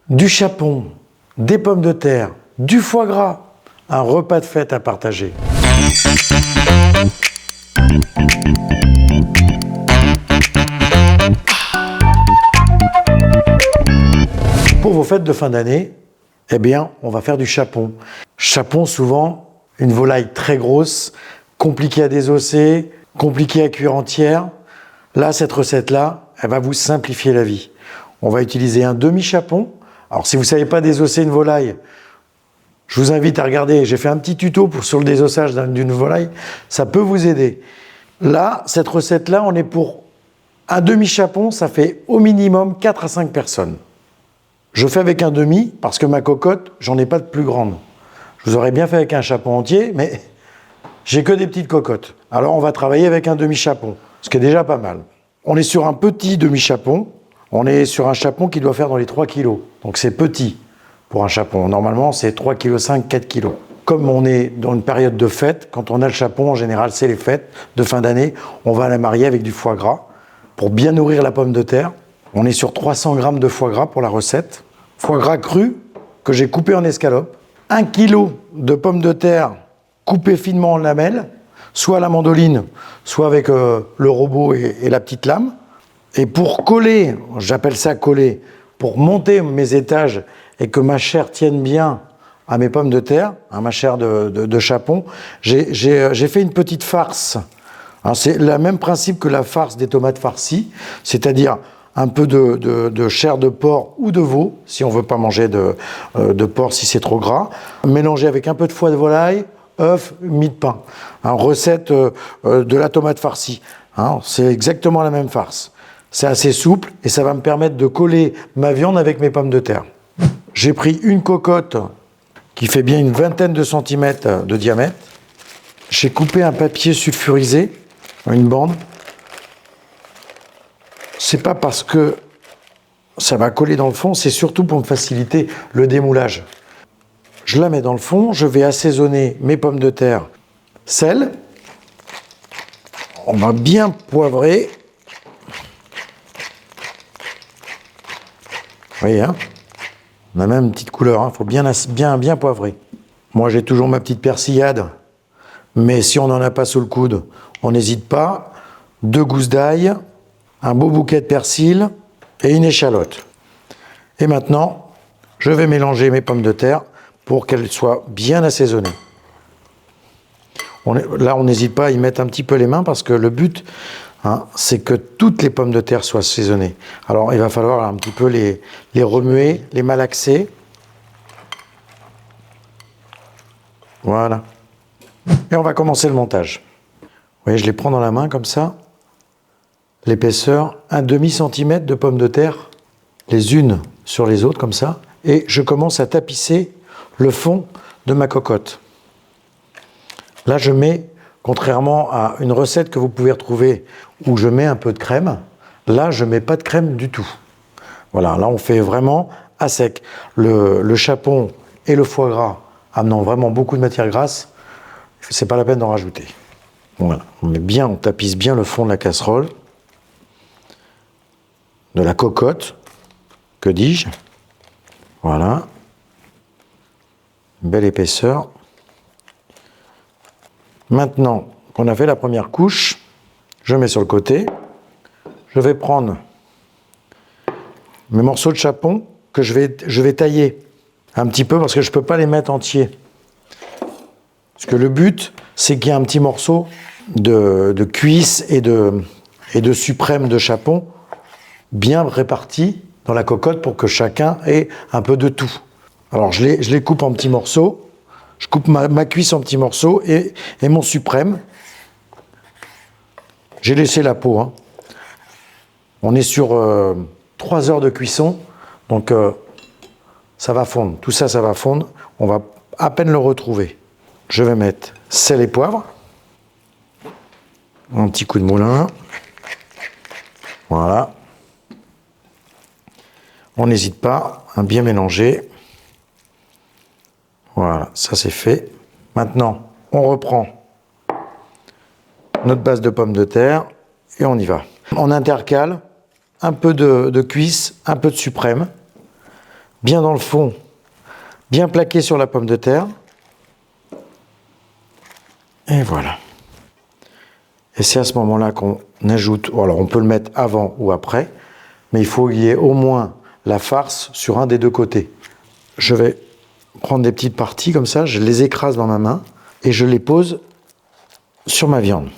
du chapon, des pommes de terre, du foie gras, un repas de fête à partager. Pour vos fêtes de fin d'année, eh bien, on va faire du chapon. Chapon, souvent, une volaille très grosse, compliquée à désosser, compliquée à cuire entière. Là, cette recette-là, elle va vous simplifier la vie. On va utiliser un demi-chapon. Alors, si vous ne savez pas désosser une volaille, je vous invite à regarder. J'ai fait un petit tuto sur le désossage d'une volaille. Ça peut vous aider. Là, cette recette-là, on est pour un demi-chapon. Ça fait au minimum 4 à 5 personnes. Je fais avec un demi parce que ma cocotte, j'en ai pas de plus grande. Je vous aurais bien fait avec un chapon entier, mais j'ai que des petites cocottes. Alors, on va travailler avec un demi-chapon, ce qui est déjà pas mal. On est sur un petit demi-chapon. On est sur un chapon qui doit faire dans les 3 kg. Donc c'est petit pour un chapon. Normalement, c'est 3,5 kg, 4 kg. Comme on est dans une période de fête, quand on a le chapon, en général, c'est les fêtes de fin d'année, on va la marier avec du foie gras pour bien nourrir la pomme de terre. On est sur 300 g de foie gras pour la recette. Foie gras cru que j'ai coupé en escalopes. 1 kg de pommes de terre coupées finement en lamelles, soit à la mandoline, soit avec le robot et la petite lame. Et pour coller, j'appelle ça coller, pour monter mes étages et que ma chair tienne bien à mes pommes de terre, à ma chair de chapon, j'ai fait une petite farce. C'est le même principe que la farce des tomates farcies, c'est-à-dire un peu de chair de porc ou de veau, si on ne veut pas manger de porc si c'est trop gras, mélangé avec un peu de foie de volaille, œuf, mie de pain. Recette de la tomate farcie. C'est exactement la même farce. C'est assez souple et ça va me permettre de coller ma viande avec mes pommes de terre. J'ai pris une cocotte qui fait bien une vingtaine de centimètres de diamètre. J'ai coupé un papier sulfurisé, une bande. C'est pas parce que ça va coller dans le fond, c'est surtout pour me faciliter le démoulage. Je la mets dans le fond, je vais assaisonner mes pommes de terre, sel. On va bien poivrer. Vous voyez, on a même une petite couleur, faut bien poivrer. Moi, j'ai toujours ma petite persillade, mais si on n'en a pas sous le coude, on n'hésite pas. 2 gousses d'ail, un beau bouquet de persil et une échalote. Et maintenant, je vais mélanger mes pommes de terre pour qu'elles soient bien assaisonnées. Là, on n'hésite pas à y mettre un petit peu les mains parce que le but, c'est que toutes les pommes de terre soient assaisonnées. Alors, il va falloir un petit peu les remuer, les malaxer. Voilà. Et on va commencer le montage. Vous voyez, je les prends dans la main comme ça. L'épaisseur, 1/2 centimètre de pommes de terre, les unes sur les autres comme ça. Et je commence à tapisser le fond de ma cocotte. Là, je mets, contrairement à une recette que vous pouvez retrouver où je mets un peu de crème, là, je ne mets pas de crème du tout. Voilà, là, on fait vraiment à sec. Le chapon et le foie gras amenant vraiment beaucoup de matière grasse, c'est pas la peine d'en rajouter. Voilà, on tapisse bien le fond de la casserole, de la cocotte, que dis-je. Voilà. Une belle épaisseur. Maintenant qu'on a fait la première couche, je mets sur le côté. Je vais prendre mes morceaux de chapon que je vais tailler un petit peu parce que je ne peux pas les mettre entiers. Parce que le but, c'est qu'il y ait un petit morceau de cuisse et de suprême de chapon bien réparti dans la cocotte pour que chacun ait un peu de tout. Alors je les coupe en petits morceaux. Je coupe ma cuisse en petits morceaux et mon suprême. J'ai laissé la peau. On est sur 3 heures de cuisson, donc ça va fondre. Tout ça, ça va fondre. On va à peine le retrouver. Je vais mettre sel et poivre. Un petit coup de moulin. Voilà. On n'hésite pas à bien mélanger. Voilà, ça c'est fait. Maintenant, on reprend notre base de pommes de terre et on y va. On intercale un peu de cuisse, un peu de suprême. bien dans le fond, bien plaqué sur la pomme de terre. Et voilà. Et c'est à ce moment-là qu'on ajoute, ou alors on peut le mettre avant ou après, mais il faut qu'il y ait au moins la farce sur un des deux côtés. Je vais prendre des petites parties comme ça, je les écrase dans ma main et je les pose sur ma viande.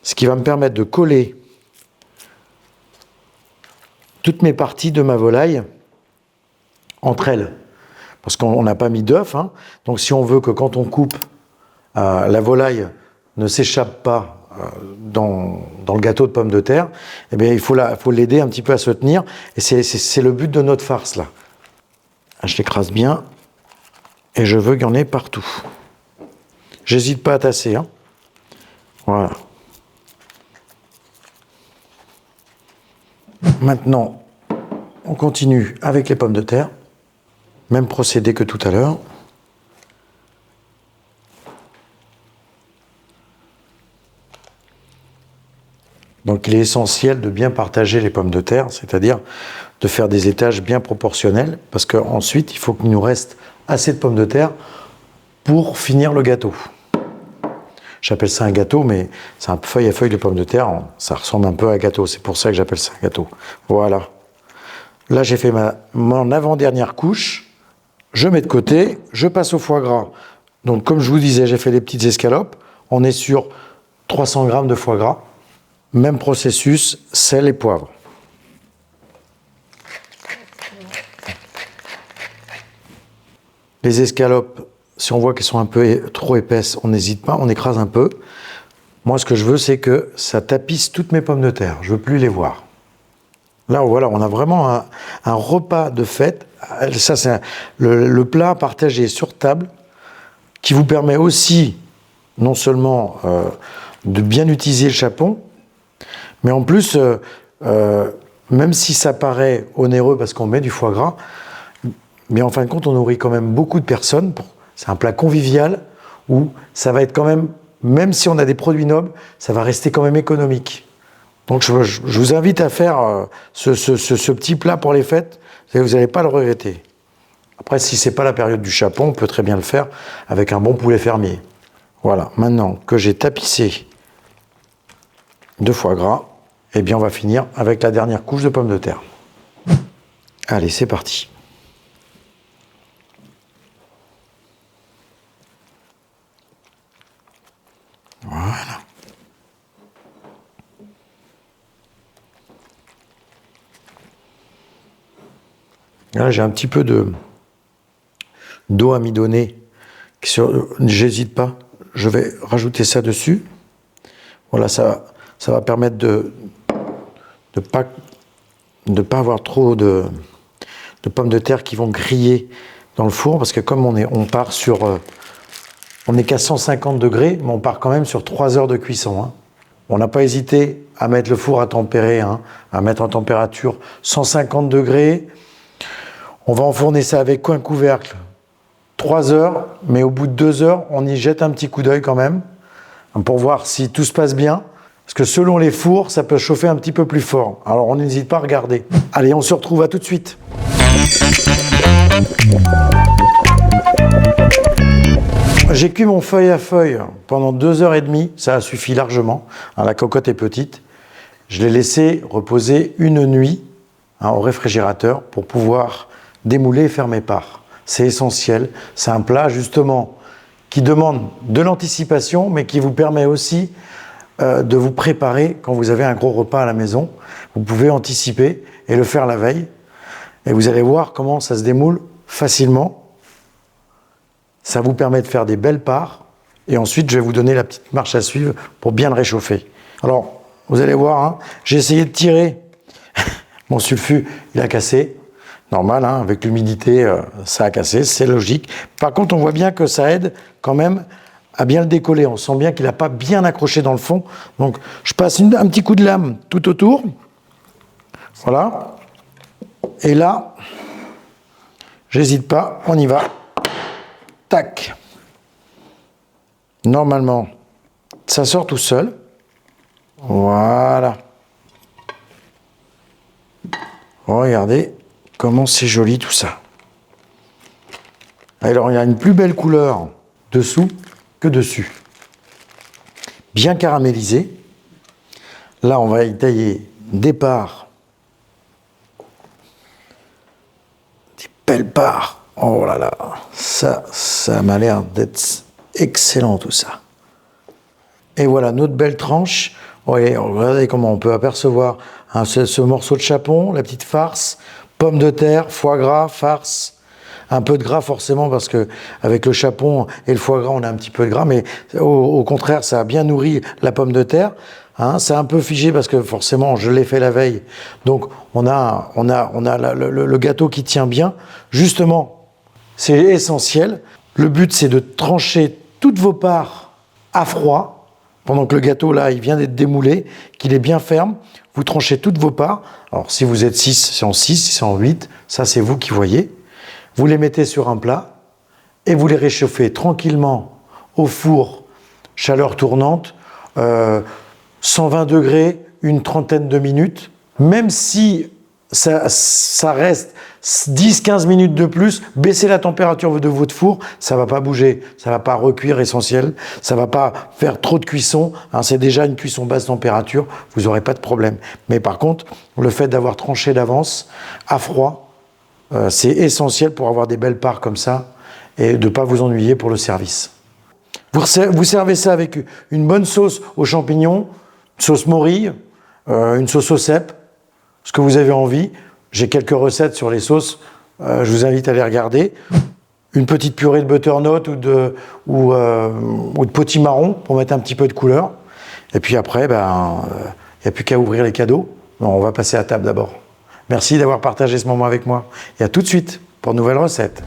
Ce qui va me permettre de coller toutes mes parties de ma volaille entre elles. Parce qu'on n'a pas mis d'œuf, hein. Donc si on veut que quand on coupe, la volaille ne s'échappe pas dans le gâteau de pommes de terre, eh bien, il faut l'aider un petit peu à se tenir. Et c'est le but de notre farce, là. Je l'écrase bien et je veux qu'il y en ait partout. J'hésite pas à tasser, hein. Voilà. Maintenant, on continue avec les pommes de terre. Même procédé que tout à l'heure. Donc il est essentiel de bien partager les pommes de terre, c'est-à-dire de faire des étages bien proportionnels, parce qu'ensuite il faut qu'il nous reste assez de pommes de terre pour finir le gâteau. J'appelle ça un gâteau, mais c'est un feuille à feuille de pommes de terre, ça ressemble un peu à un gâteau, c'est pour ça que j'appelle ça un gâteau. Voilà. Là j'ai fait mon avant-dernière couche, je mets de côté, je passe au foie gras. Donc comme je vous disais, j'ai fait des petites escalopes, on est sur 300 g de foie gras. Même processus, sel et poivre. Les escalopes, si on voit qu'elles sont un peu trop épaisses, on n'hésite pas, on écrase un peu. Moi, ce que je veux, c'est que ça tapisse toutes mes pommes de terre. Je ne veux plus les voir. Là, voilà, on a vraiment un repas de fête. Ça, c'est le plat partagé sur table qui vous permet aussi, non seulement de bien utiliser le chapon, mais en plus, même si ça paraît onéreux parce qu'on met du foie gras, mais en fin de compte, on nourrit quand même beaucoup de personnes. C'est un plat convivial où ça va être quand même si on a des produits nobles, ça va rester quand même économique. Donc je vous invite à faire ce petit plat pour les fêtes, vous n'allez pas le regretter. Après, si ce n'est pas la période du chapon, on peut très bien le faire avec un bon poulet fermier. Voilà, maintenant que j'ai tapissé de foie gras, eh bien on va finir avec la dernière couche de pommes de terre. Allez, c'est parti. Voilà. Là, j'ai un petit peu d'eau amidonnée. J'hésite pas, je vais rajouter ça dessus. Voilà, ça va permettre de pas avoir trop de pommes de terre qui vont griller dans le four, parce que comme on part sur... on n'est qu'à 150 degrés, mais on part quand même sur 3 heures de cuisson. Hein. On n'a pas hésité à mettre le four à tempérer, hein, à mettre en température 150 degrés. On va enfourner ça avec un couvercle 3 heures, mais au bout de 2 heures, on y jette un petit coup d'œil quand même, pour voir si tout se passe bien. Parce que selon les fours, ça peut chauffer un petit peu plus fort. Alors on n'hésite pas à regarder. Allez, on se retrouve à tout de suite. J'ai cuit mon feuille à feuille pendant 2h30, ça a suffi largement. La cocotte est petite. Je l'ai laissé reposer une nuit au réfrigérateur pour pouvoir démouler et faire mes parts. C'est essentiel. C'est un plat justement qui demande de l'anticipation, mais qui vous permet aussi de vous préparer quand vous avez un gros repas à la maison. Vous pouvez anticiper et le faire la veille. Et vous allez voir comment ça se démoule facilement. Ça vous permet de faire des belles parts. Et ensuite, je vais vous donner la petite marche à suivre pour bien le réchauffer. Alors, vous allez voir, hein, j'ai essayé de tirer. Mon sulfut, il a cassé. Normal, hein, avec l'humidité, ça a cassé, c'est logique. Par contre, on voit bien que ça aide quand même à bien le décoller. On sent bien qu'il n'a pas bien accroché dans le fond. Donc, je passe un petit coup de lame tout autour. Voilà. Et là, j'hésite pas, on y va. Tac. Normalement, ça sort tout seul. Voilà. Regardez comment c'est joli tout ça. Alors il y a une plus belle couleur dessous que dessus. Bien caramélisé. Là on va y tailler des parts. Des belles parts. Oh là là, ça m'a l'air d'être excellent tout ça. Et voilà notre belle tranche. Regardez comment on peut apercevoir ce morceau de chapon, la petite farce, pommes de terre, foie gras, farce. Un peu de gras forcément parce que avec le chapon et le foie gras on a un petit peu de gras, mais au contraire ça a bien nourri la pomme de terre. Hein, c'est un peu figé parce que forcément je l'ai fait la veille, donc on a le gâteau qui tient bien. Justement, c'est essentiel. Le but c'est de trancher toutes vos parts à froid pendant que le gâteau là il vient d'être démoulé, qu'il est bien ferme. Vous tranchez toutes vos parts. Alors si vous êtes 6, c'est en 6, si c'est en 8, ça c'est vous qui voyez. Vous les mettez sur un plat et vous les réchauffez tranquillement au four, chaleur tournante, 120 degrés, une trentaine de minutes. Même si ça reste 10-15 minutes de plus, baissez la température de votre four, ça ne va pas bouger, ça ne va pas recuire essentiel, ça ne va pas faire trop de cuisson, hein, c'est déjà une cuisson basse température, vous n'aurez pas de problème. Mais par contre, le fait d'avoir tranché d'avance à froid, c'est essentiel pour avoir des belles parts comme ça et de ne pas vous ennuyer pour le service. Vous servez ça avec une bonne sauce aux champignons, sauce morille, une sauce au cèpe, ce que vous avez envie. J'ai quelques recettes sur les sauces, je vous invite à les regarder. Une petite purée de butternut ou de potimarron pour mettre un petit peu de couleur. Et puis après, il n'y a plus qu'à ouvrir les cadeaux. On va passer à table d'abord. Merci d'avoir partagé ce moment avec moi. Et à tout de suite pour de nouvelles recettes.